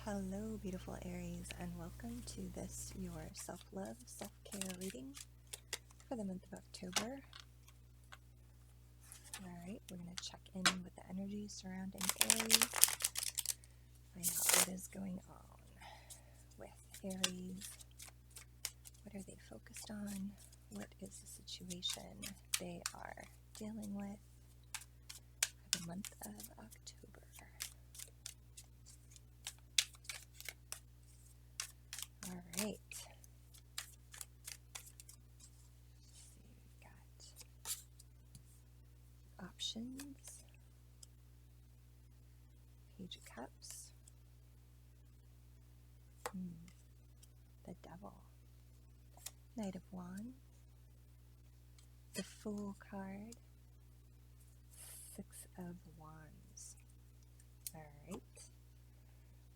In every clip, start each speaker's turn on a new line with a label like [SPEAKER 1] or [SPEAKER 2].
[SPEAKER 1] Hello, beautiful Aries, and welcome to this, your self-love, self-care reading for the month of October. Alright, we're going to check in with the energy surrounding Aries, find out what is going on with Aries. What are they focused on? What is the situation they are dealing with for the month of October? All right. Let's see, we've got options, Page of Cups, the Devil, Knight of Wands, the Fool card, Six of Wands. All right.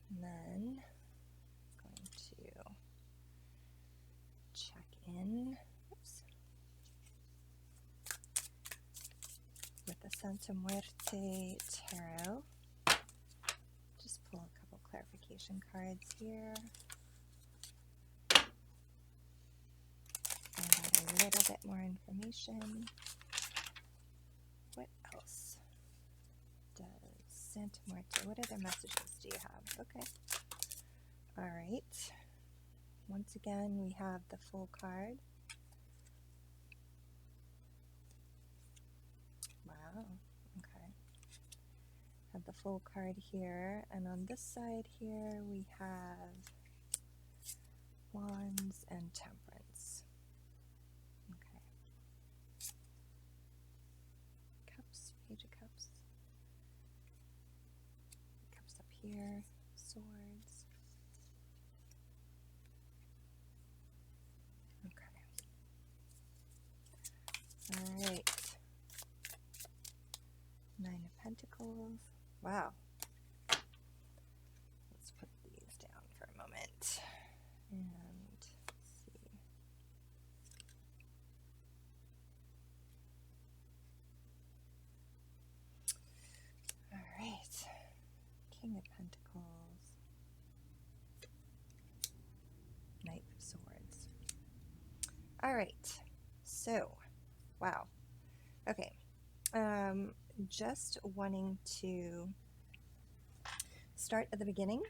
[SPEAKER 1] And then to check in with the Santa Muerte Tarot. Just pull a couple clarification cards here. Find out a little bit more information. What else does Santa Muerte, what other messages do you have? Okay. All right. Once again, we have the Fool card. Wow. Okay. Have the Fool card here, and on this side here we have Wands and Temperance. Okay. Cups, Page of Cups. Cups up here, Swords. All right, Nine of Pentacles. Wow. Let's put these down for a moment and see. All right, King of Pentacles, Knight of Swords. All right, so wow. Okay. Just wanting to start at the beginning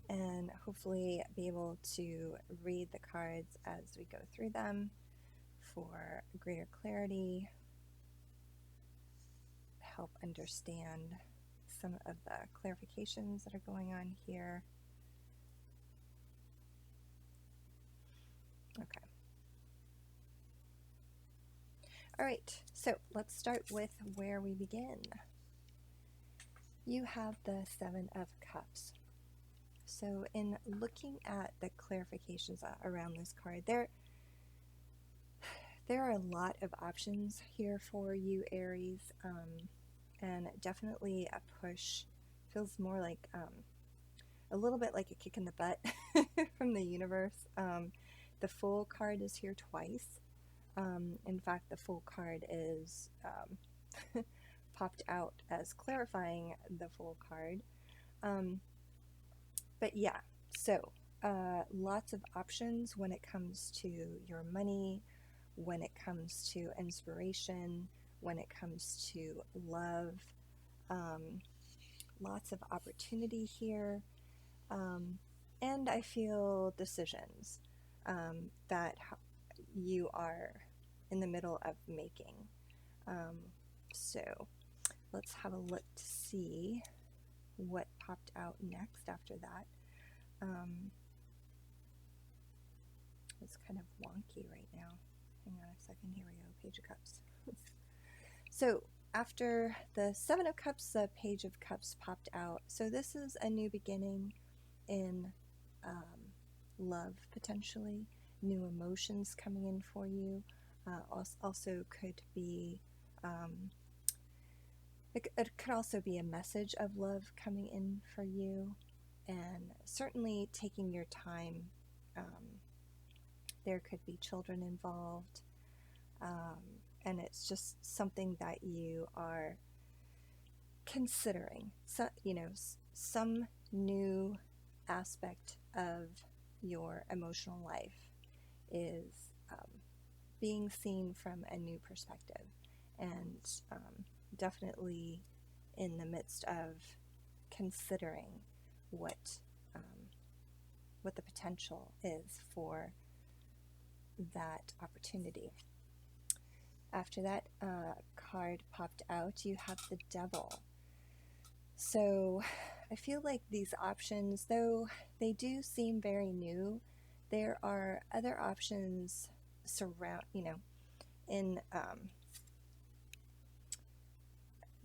[SPEAKER 1] and hopefully be able to read the cards as we go through them for greater clarity, help understand some of the clarifications that are going on here. Okay. All right, so let's start with where we begin. You have the Seven of Cups. So in looking at the clarifications around this card, there are a lot of options here for you, Aries, and definitely a push. Feels more like a little bit like a kick in the butt from the universe. The Fool card is here twice. In fact, the Fool card is popped out as clarifying the Fool card. But yeah, so lots of options when it comes to your money, when it comes to inspiration, when it comes to love. Lots of opportunity here. And I feel decisions that you are in the middle of making. So let's have a look to see what popped out next after that. It's kind of wonky right now. Hang on a second. Here we go. Page of Cups. So after the Seven of Cups, the Page of Cups popped out. So this is a new beginning in love, potentially. New emotions coming in for you. Also could be, it could also be a message of love coming in for you, and certainly taking your time. There could be children involved, and it's just something that you are considering. So, some new aspect of your emotional life is being seen from a new perspective, and definitely in the midst of considering what the potential is for that opportunity. After that card popped out, you have the Devil. So I feel like these options, though they do seem very new, there are other options in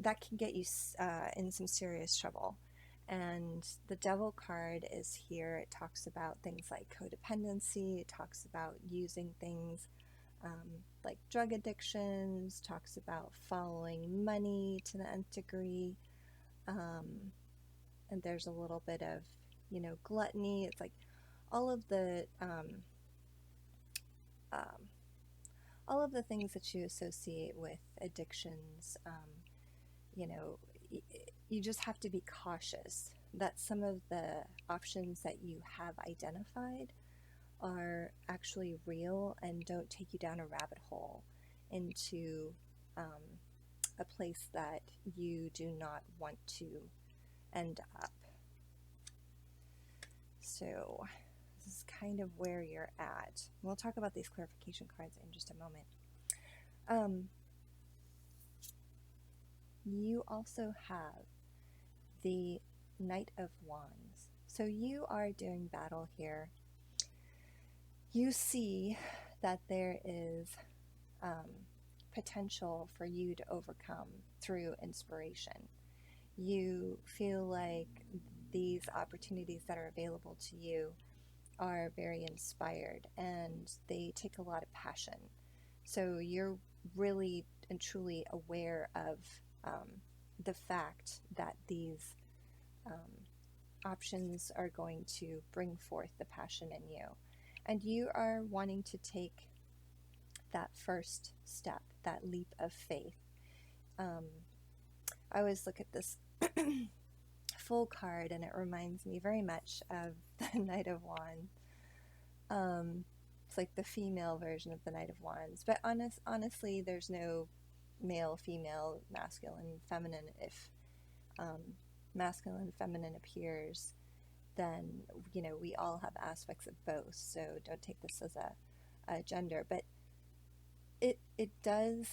[SPEAKER 1] that can get you in some serious trouble. And the Devil card is here. It talks about things like codependency. It talks about using things like drug addictions, talks about following money to the nth degree. And there's a little bit of, gluttony. It's like all of the things that you associate with addictions. You just have to be cautious that some of the options that you have identified are actually real and don't take you down a rabbit hole into a place that you do not want to end up. So this is kind of where you're at. We'll talk about these clarification cards in just a moment. You also have the Knight of Wands. So you are doing battle here. You see that there is potential for you to overcome through inspiration. You feel like these opportunities that are available to you are very inspired and they take a lot of passion. So you're really and truly aware of the fact that these options are going to bring forth the passion in you. And you are wanting to take that first step, that leap of faith. I always look at this full card and it reminds me very much of the Knight of Wands. It's like the female version of the Knight of Wands. But honestly, there's no male, female, masculine, feminine. If masculine, feminine appears, then we all have aspects of both. So don't take this as a gender, but it does.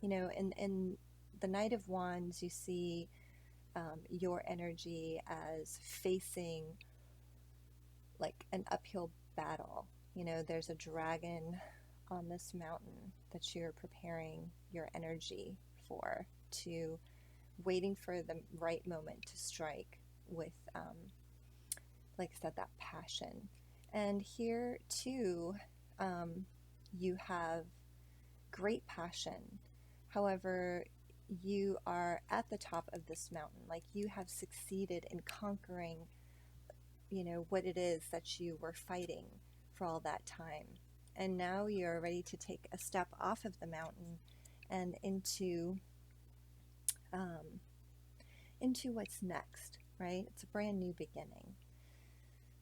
[SPEAKER 1] In the Knight of Wands, you see your energy as facing like an uphill battle. There's a dragon on this mountain that you're preparing your energy for, to waiting for the right moment to strike with, like I said, that passion. And here too, you have great passion. However, you are at the top of this mountain. Like, you have succeeded in conquering, what it is that you were fighting for all that time. And now you're ready to take a step off of the mountain and into what's next, right? It's a brand new beginning.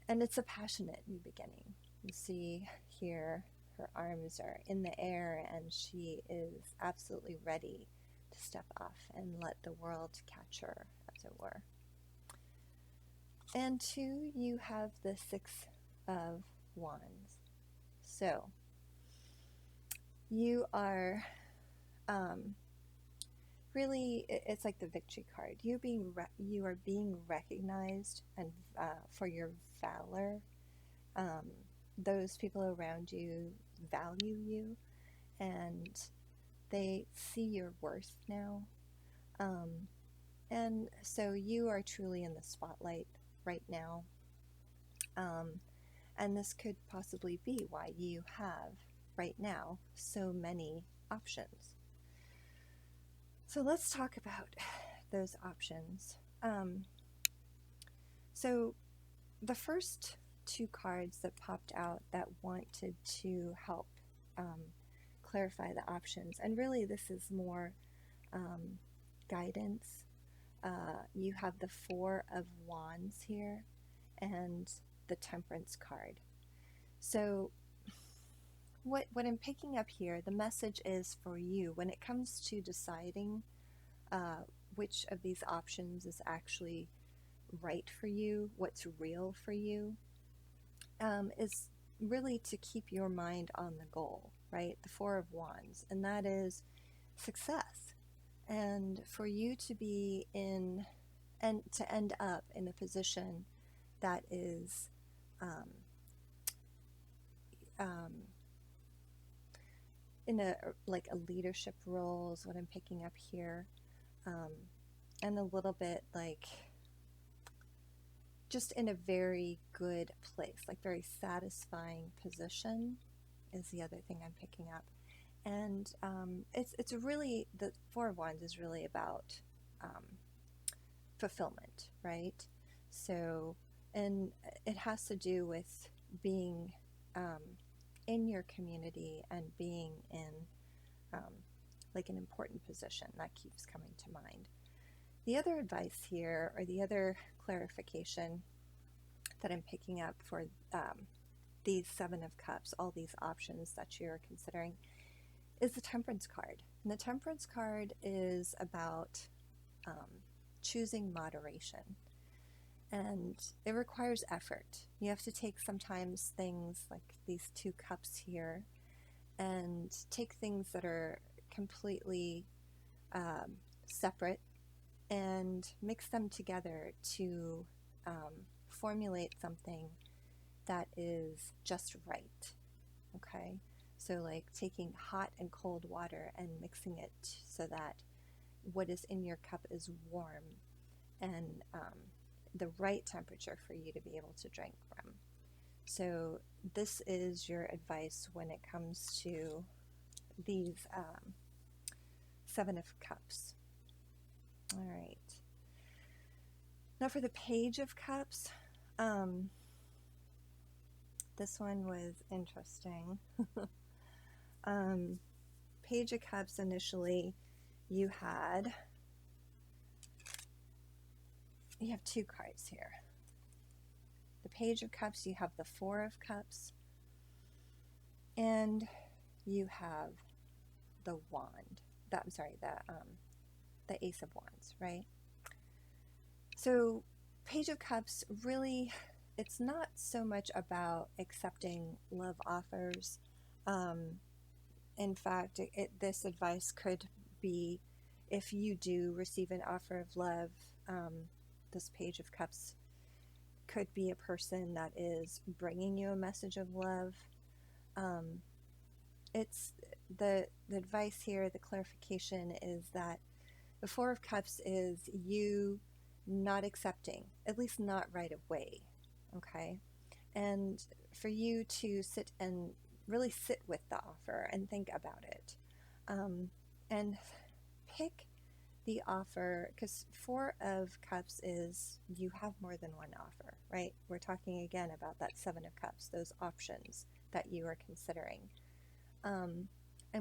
[SPEAKER 1] And it's a passionate new beginning. You see here, her arms are in the air and she is absolutely ready to step off and let the world catch her, as it were. And two, you have the Six of Wands. So you are really, it's like the victory card. You are being recognized and for your valor. Those people around you value you, and they see your worth now. And so you are truly in the spotlight right now. And this could possibly be why you have, right now, so many options. So let's talk about those options. So the first two cards that popped out that wanted to help clarify the options, and really this is more guidance You have the Four of Wands here and the Temperance card. So what I'm picking up here, the message is for you when it comes to deciding which of these options is actually right for you, what's real for you, is really to keep your mind on the goal, right? The Four of Wands, and that is success. And for you to be in and to end up in a position that is in a like a leadership role is what I'm picking up here, and a little bit like just in a very good place, like very satisfying position is the other thing I'm picking up. And it's really, the Four of Wands is really about fulfillment, right? So, and it has to do with being in your community and being in like an important position. That keeps coming to mind. The other advice here, or the other clarification that I'm picking up for these Seven of Cups, all these options that you're considering, is the Temperance card. And the Temperance card is about choosing moderation. And it requires effort. You have to take sometimes things like these two cups here and take things that are completely separate and mix them together to formulate something that is just right. Okay? So like taking hot and cold water and mixing it so that what is in your cup is warm and the right temperature for you to be able to drink from. So this is your advice when it comes to these Seven of Cups. All right. Now for the Page of Cups, this one was interesting. Page of Cups, initially you have two cards here. The Page of Cups, you have the Four of Cups, and you have the Wand. The Ace of Wands, right? So Page of Cups, really, it's not so much about accepting love offers. In fact, this advice could be, if you do receive an offer of love, this Page of Cups could be a person that is bringing you a message of love. It's the advice here, the clarification is that the Four of Cups is you not accepting, at least not right away, okay? And for you to sit and really sit with the offer and think about it, and pick the offer, because Four of Cups is you have more than one offer, right? We're talking again about that Seven of Cups, those options that you are considering. And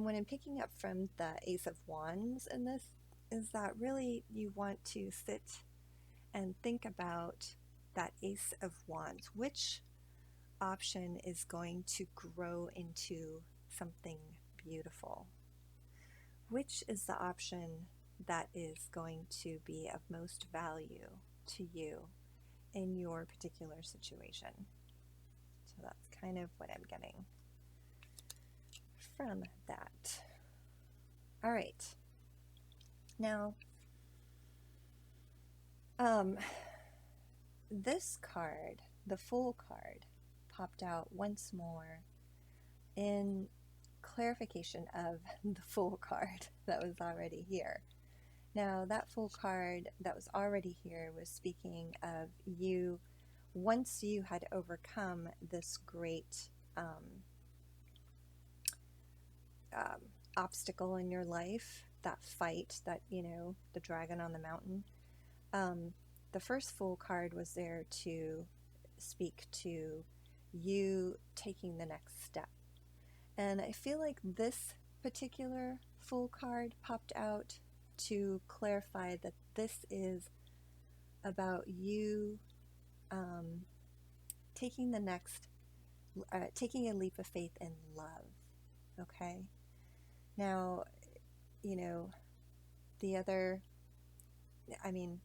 [SPEAKER 1] when I'm picking up from the Ace of Wands in this, is that really you want to sit and think about that Ace of Wands. Which option is going to grow into something beautiful? Which is the option that is going to be of most value to you in your particular situation? So that's kind of what I'm getting from that. All right. Now, this card, the Fool card, popped out once more in clarification of the Fool card that was already here. Now, that Fool card that was already here was speaking of you, once you had overcome this great obstacle in your life, that fight, that, the dragon on the mountain. The first Fool card was there to speak to you taking the next step. And I feel like this particular Fool card popped out to clarify that this is about you taking the next, taking a leap of faith in love. Okay. Now, the other, I mean,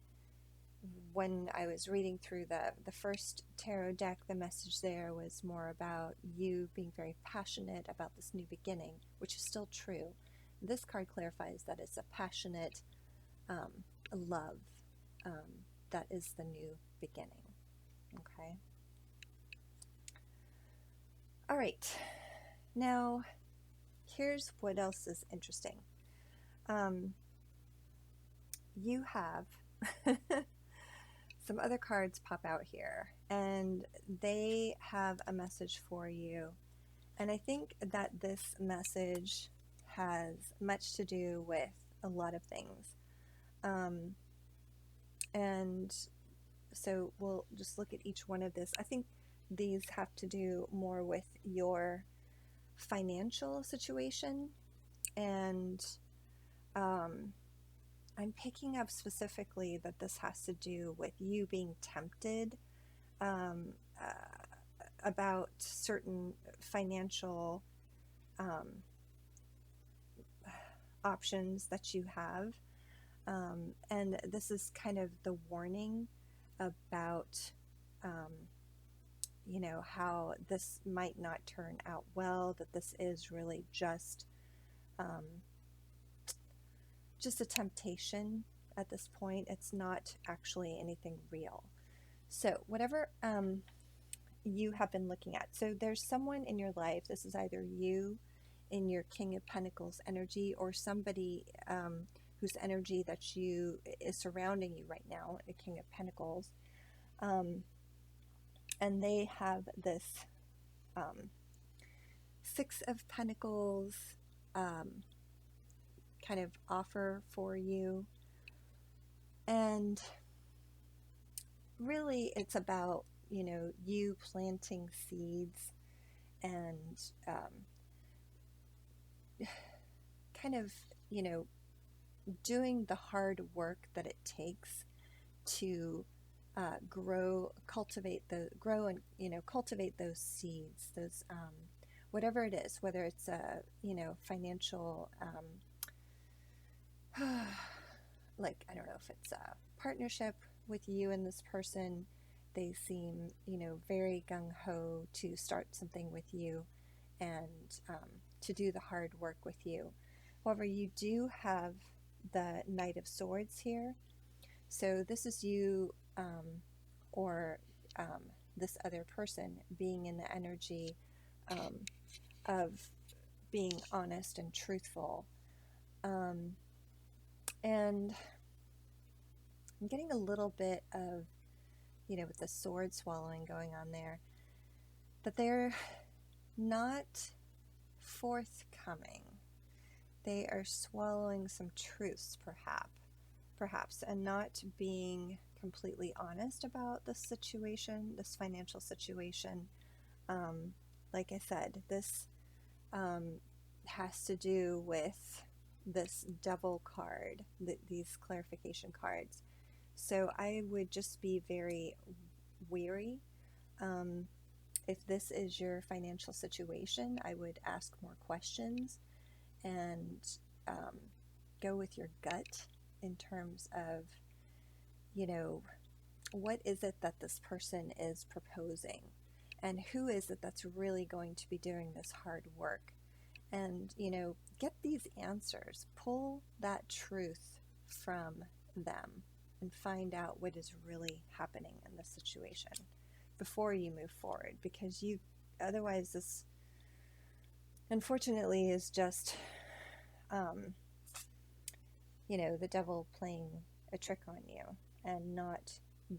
[SPEAKER 1] when I was reading through the first tarot deck, the message there was more about you being very passionate about this new beginning, which is still true. This card clarifies that it's a passionate love that is the new beginning. Okay. All right. Now, here's what else is interesting. You have some other cards pop out here, and they have a message for you. And I think that this message has much to do with a lot of things. And so we'll just look at each one of this. I think these have to do more with your financial situation, and I'm picking up specifically that this has to do with you being tempted about certain financial options that you have. And this is kind of the warning about, how this might not turn out well, that this is really just a temptation at this point. It's not actually anything real. So whatever you have been looking at, so there's someone in your life, this is either you in your King of Pentacles energy, or somebody whose energy that is surrounding you right now, the King of Pentacles, and they have this Six of Pentacles kind of offer for you. And really it's about, you planting seeds and kind of, doing the hard work that it takes to cultivate those seeds, those whatever it is, whether it's a financial like, I don't know if it's a partnership with you and this person. They seem very gung-ho to start something with you and to do the hard work with you. However, you do have the Knight of Swords here. So this is you or this other person being in the energy of being honest and truthful. And I'm getting a little bit of, with the sword swallowing going on there, that they're not forthcoming. They are swallowing some truths, perhaps, and not being completely honest about this situation, this financial situation. Like I said, this has to do with this Devil card, these clarification cards. So I would just be very wary. If this is your financial situation, I would ask more questions and go with your gut in terms of, what is it that this person is proposing, and who is it that's really going to be doing this hard work. And, get these answers, pull that truth from them and find out what is really happening in this situation before you move forward, because otherwise this unfortunately is just the devil playing a trick on you and not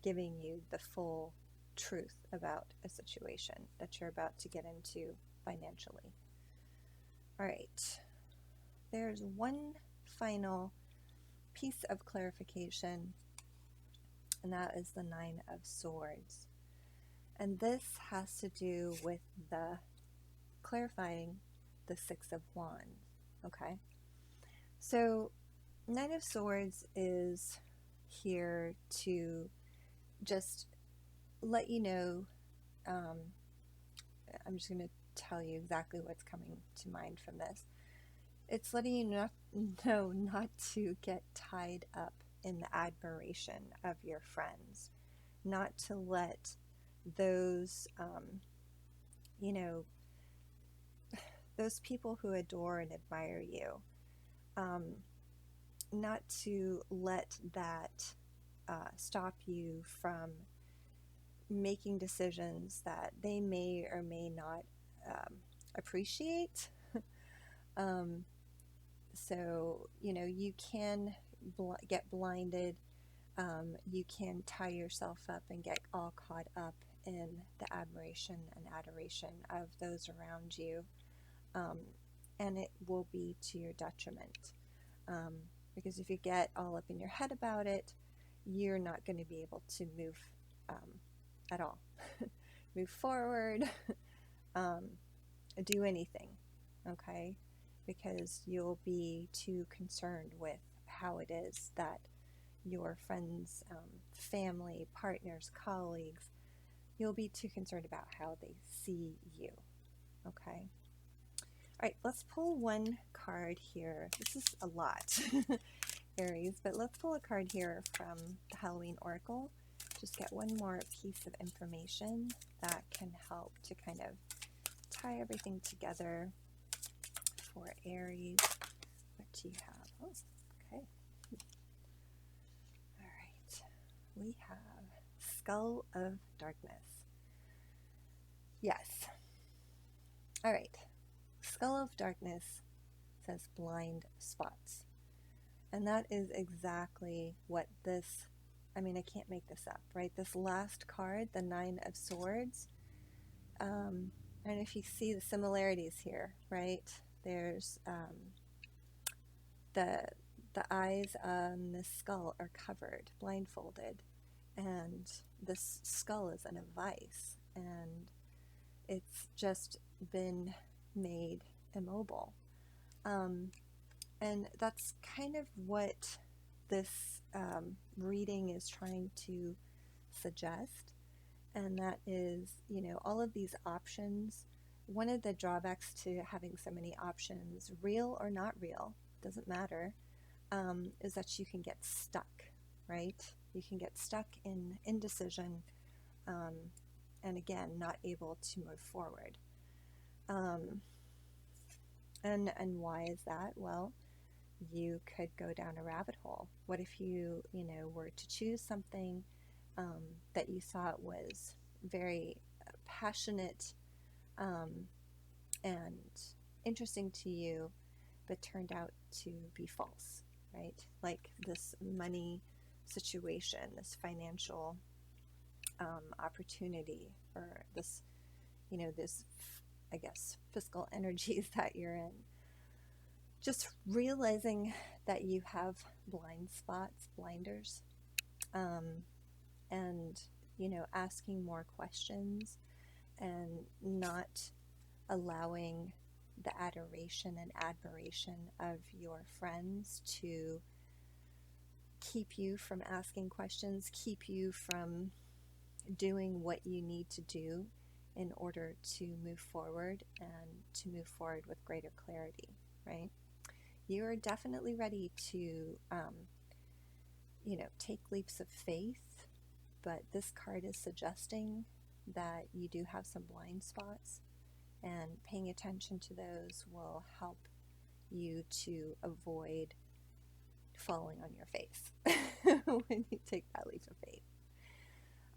[SPEAKER 1] giving you the full truth about a situation that you're about to get into financially. All right, there's one final piece of clarification, and that is the Nine of Swords. And this has to do with the clarifying the Six of Wands. Okay, so Knight of Swords is here to just let you know, I'm just going to tell you exactly what's coming to mind from this. It's letting you know not to get tied up in the admiration of your friends, not to let those, those people who adore and admire you, not to let that stop you from making decisions that they may or may not appreciate. So, you can get blinded. You can tie yourself up and get all caught up in the admiration and adoration of those around you. And it will be to your detriment. Because if you get all up in your head about it, you're not going to be able to move at all. Move forward, do anything, okay? Because you'll be too concerned with how it is that your friends, family, partners, colleagues, you'll be too concerned about how they see you, okay? All right, let's pull one card here. This is a lot, Aries, but let's pull a card here from the Halloween Oracle. Just get one more piece of information that can help to kind of tie everything together for Aries. What do you have? Oh, okay. All right. We have Skull of Darkness. Yes. All right. Skull of Darkness says blind spots. And that is exactly what this, I can't make this up, right? This last card, the Nine of Swords, and if you see the similarities here, right? There's the eyes on the skull are covered, blindfolded, and this skull is in a vice, and it's just been made immobile. And that's kind of what this reading is trying to suggest. And that is, all of these options. One of the drawbacks to having so many options, real or not real, doesn't matter, is that you can get stuck, right? You can get stuck in indecision, and again, not able to move forward. And why is that? Well, you could go down a rabbit hole. What if you, were to choose something that you thought was very passionate and interesting to you, but turned out to be false, right? Like this money situation, this financial opportunity, or this, this, I guess, fiscal energies that you're in. Just realizing that you have blind spots, blinders, and, asking more questions and not allowing the adoration and admiration of your friends to keep you from asking questions, keep you from doing what you need to do in order to move forward and to move forward with greater clarity, right? You are definitely ready to, take leaps of faith, but this card is suggesting that you do have some blind spots, and paying attention to those will help you to avoid falling on your face when you take that leap of faith.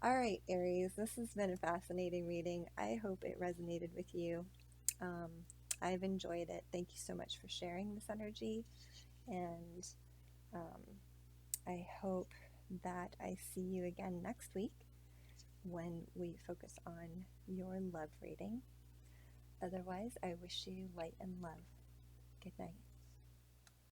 [SPEAKER 1] All right, Aries, this has been a fascinating reading. I hope it resonated with you. I've enjoyed it. Thank you so much for sharing this energy, and I hope that I see you again next week when we focus on your love reading. Otherwise, I wish you light and love. Good night.